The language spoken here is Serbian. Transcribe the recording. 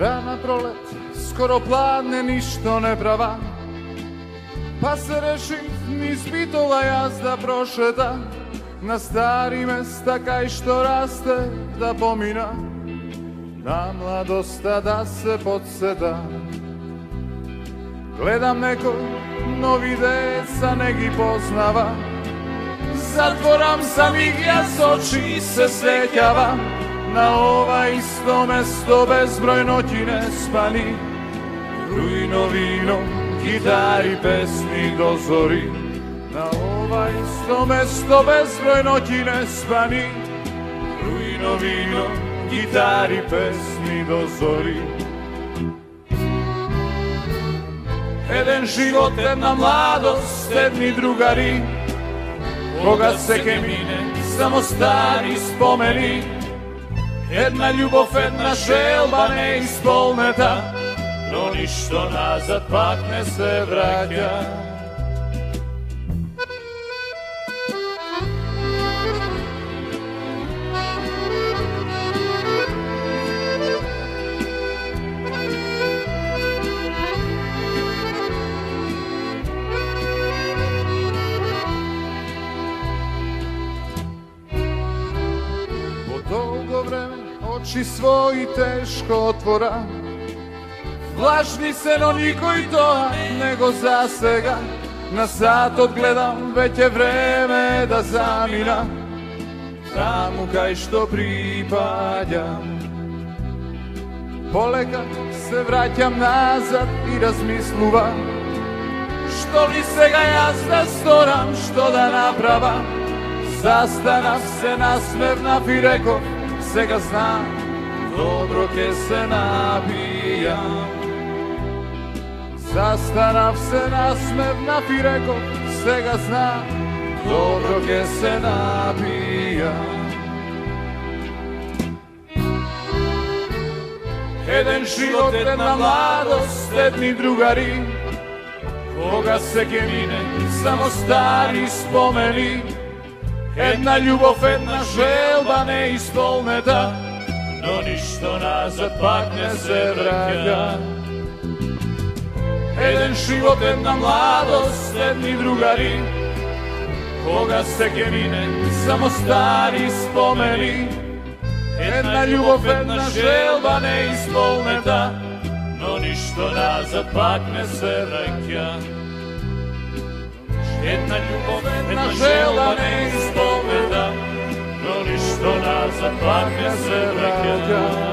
Rana prolet, skoro pladne, ništo ne prava, pa se reši niz bitova jazda prošeta na stari mesta kaj što raste da pomina na mladosta da se podseta. Gledam neko novi deca negi poznava, zatvoram sam ih jas oči se svetjava na ova isto mesto bezbroj noći ne spani, rujno vino, gitari, pesmi do zori. Na ova isto mesto bezbroj noći ne spani, rujno vino, gitari, pesmi do zori. Jedan život, jedna mladost, jedni drugari, koga se kemine, samo stari spomeni. Jedna ljubov, jedna želba neispolneta, no ništo nazad pak ne se vraća. Dolgo vreme oči svoji teško otvora, vlažni se no niko i to nego zasega. Na sat odgledam, već je vreme da zamina tamo kaj što pripadam. Poleka se vraćam nazad i razmisluvam, što li se ga jazda storam, što da napravam. Zastanav se nasmevnav i rekao, se ga znam, dobro ke se napijam. Zastanav se nasmevnav i rekao, se ga znam, dobro ke se napijam. Jedan život, jedna mladost, jedni drugari, koga se kemine, samo stari spomeni. Jedna ljubov, jedna želba neispolneta, no ništo nazad pak ne se vraća. Jedan život, jedna mladost, jedni drugari, koga se kemine, samo stari spomeni. Jedna ljubov, jedna želba neispolneta, no ništo nazad pak ne se vraća. Jedna ljubov, jedna želba neispolneta, no ništo nazad pak ne se vraća.